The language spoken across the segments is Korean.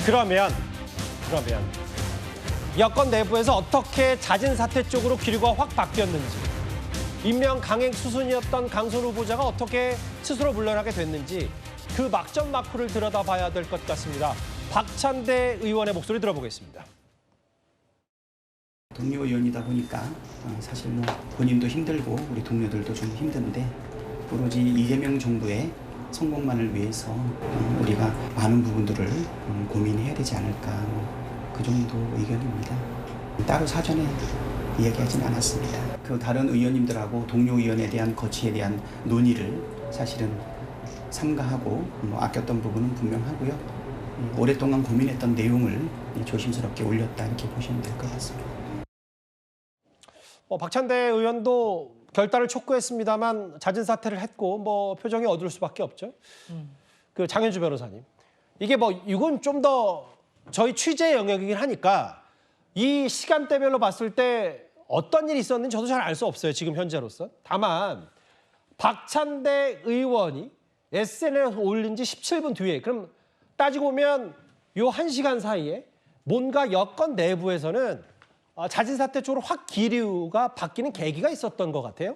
그러면 여권 내부에서 어떻게 잦은 사퇴 쪽으로 기류가 확 바뀌었는지, 임명 강행 수순이었던 강선 후보자가 어떻게 스스로 물러나게 됐는지 그 막전 막후를 들여다봐야 될 것 같습니다. 박찬대 의원의 목소리 들어보겠습니다. 동료 의원이다 보니까 사실 뭐 본인도 힘들고 우리 동료들도 좀 힘든데 오로지 이재명 정부의 성공만을 위해서 우리가 많은 부분들을 고민해야 되지 않을까, 그 정도 의견입니다. 따로 사전에 이야기하진 않았습니다. 그 다른 의원님들하고 동료 의원에 대한 거취에 대한 논의를 사실은 삼가하고 아꼈던 부분은 분명하고요. 오랫동안 고민했던 내용을 조심스럽게 올렸다, 이렇게 보시면 될 것 같습니다. 박찬대 의원도 결단을 촉구했습니다만 잦은 사퇴를 했고 표정이 어두울 수밖에 없죠. 그 장현주 변호사님, 이게 이건 좀 더 저희 취재 영역이긴 하니까 이 시간대별로 봤을 때 어떤 일이 있었는지 저도 잘 알 수 없어요, 지금 현재로서. 다만 박찬대 의원이 SNS에 올린 지 17분 뒤에, 그럼 따지고 보면 요 1시간 사이에 뭔가 여권 내부에서는 잦은 사퇴 쪽으로 확 기류가 바뀌는 계기가 있었던 것 같아요.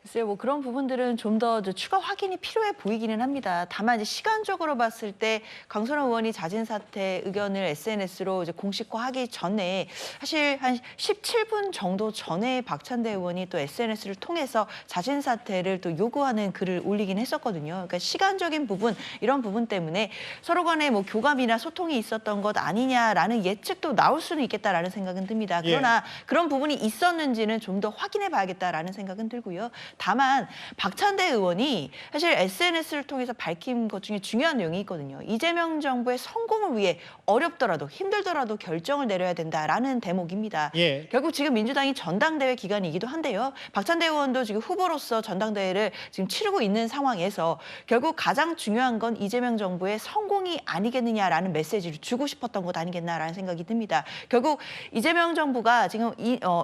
글쎄요, 뭐 그런 부분들은 좀 더 추가 확인이 필요해 보이기는 합니다. 다만 이제 시간적으로 봤을 때 강선호 의원이 잦은 사퇴 의견을 SNS로 이제 공식화하기 전에 사실 한 17분 정도 전에 박찬대 의원이 또 SNS를 통해서 잦은 사퇴를 또 요구하는 글을 올리긴 했었거든요. 그러니까 시간적인 부분, 이런 부분 때문에 서로 간에 뭐 교감이나 소통이 있었던 것 아니냐라는 예측도 나올 수는 있겠다라는 생각은 듭니다. 그러나 그런 부분이 있었는지는 좀 더 확인해 봐야겠다라는 생각은 들고요. 다만 박찬대 의원이 사실 SNS를 통해서 밝힌 것 중에 중요한 내용이 있거든요. 이재명 정부의 성공을 위해 어렵더라도 힘들더라도 결정을 내려야 된다라는 대목입니다. 결국 지금 민주당이 전당대회 기간이기도 한데요. 박찬대 의원도 지금 후보로서 전당대회를 지금 치르고 있는 상황에서 결국 가장 중요한 건 이재명 정부의 성공이 아니겠느냐라는 메시지를 주고 싶었던 것 아니겠나라는 생각이 듭니다. 결국 이재명 정부가 지금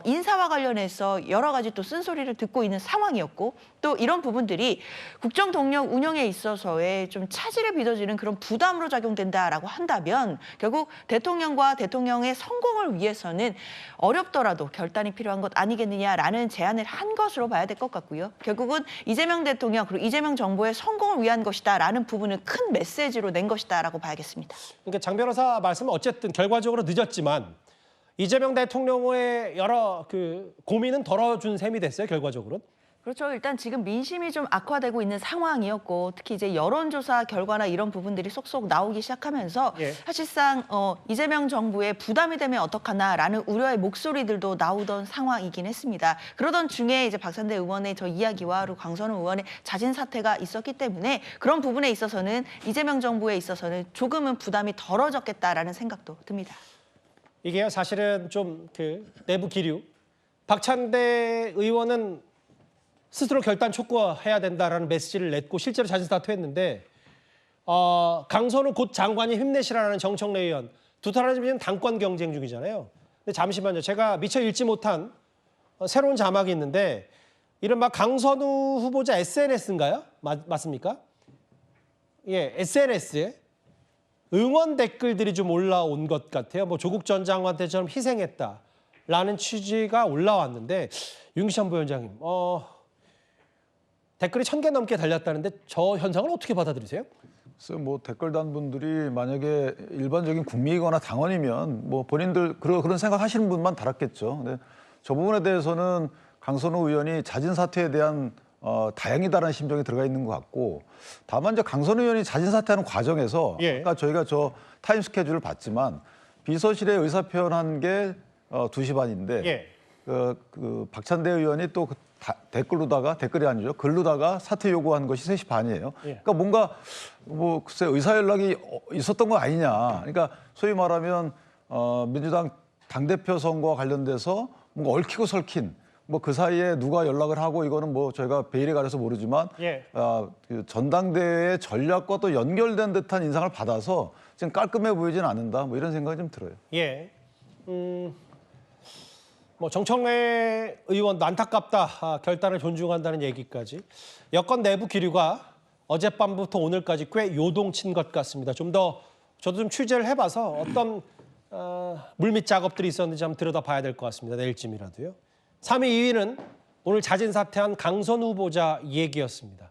인사와 관련해서 여러 가지 또 쓴소리를 듣고 있는 상황이었고, 또 이런 부분들이 국정 동력 운영에 있어서의 좀 차질을 빚어지는 그런 부담으로 작용된다라고 한다면 결국 대통령과 대통령의 성공을 위해서는 어렵더라도 결단이 필요한 것 아니겠느냐라는 제안을 한 것으로 봐야 될 것 같고요. 결국은 이재명 대통령 그리고 이재명 정부의 성공을 위한 것이다라는 부분을 큰 메시지로 낸 것이다라고 봐야겠습니다. 그러니까 장 변호사 말씀은 어쨌든 결과적으로 늦었지만 이재명 대통령의 여러 고민은 덜어준 셈이 됐어요, 결과적으로. 그렇죠. 일단 지금 민심이 좀 악화되고 있는 상황이었고, 특히 이제 여론조사 결과나 이런 부분들이 속속 나오기 시작하면서 사실상 이재명 정부에 부담이 되면 어떡하나라는 우려의 목소리들도 나오던 상황이긴 했습니다. 그러던 중에 이제 박찬대 의원의 저 이야기와 그리고 강선호 의원의 잦은 사퇴가 있었기 때문에 그런 부분에 있어서는 이재명 정부에 있어서는 조금은 부담이 덜어졌겠다라는 생각도 듭니다. 이게요, 사실은 좀 내부 기류. 박찬대 의원은 스스로 결단 촉구해야 된다라는 메시지를 냈고 실제로 잦은 사퇴했는데, 강선우 곧 장관이 힘내시라는 정청래 의원, 두 사람이 지금 당권 경쟁 중이잖아요. 근데 잠시만요, 제가 미처 읽지 못한 새로운 자막이 있는데, 이른바 강선우 후보자 SNS인가요? 맞습니까? 예, SNS에 응원 댓글들이 좀 올라온 것 같아요. 조국 전 장관한테처럼 희생했다라는 취지가 올라왔는데, 윤기찬 부위원장님, 댓글이 1000개 넘게 달렸다는데 저 현상을 어떻게 받아들이세요? 그래서 댓글 단 분들이 만약에 일반적인 국민이거나 당원이면 본인들 그런 생각하시는 분만 달았겠죠. 근데 저 부분에 대해서는 강선우 의원이 잦은 사퇴에 대한 다행이다라는 심정이 들어가 있는 것 같고, 다만 이제 강선우 의원이 잦은 사퇴하는 과정에서 아까 저희가 저 타임 스케줄을 봤지만 비서실에 의사 표현한 게 2시 반인데 박찬대 의원이 또 댓글이 아니죠. 글로다가 사퇴 요구한 것이 3시 반이에요. 그러니까 뭔가 글쎄 의사 연락이 있었던 거 아니냐. 그러니까 소위 말하면 민주당 당대표 선거와 관련돼서 뭔가 얽히고 설킨 그 사이에 누가 연락을 하고, 이거는 저희가 베일에 가려서 모르지만 전당대회 전략과 또 연결된 듯한 인상을 받아서 지금 깔끔해 보이지는 않는다. 이런 생각이 좀 들어요. 정청래 의원도 안타깝다, 결단을 존중한다는 얘기까지. 여권 내부 기류가 어젯밤부터 오늘까지 꽤 요동친 것 같습니다. 좀 더 저도 좀 취재를 해봐서 어떤 물밑 작업들이 있었는지 한번 들여다봐야 될 것 같습니다. 내일쯤이라도요. 3위, 2위는 오늘 자진 사퇴한 강선 후보자 얘기였습니다.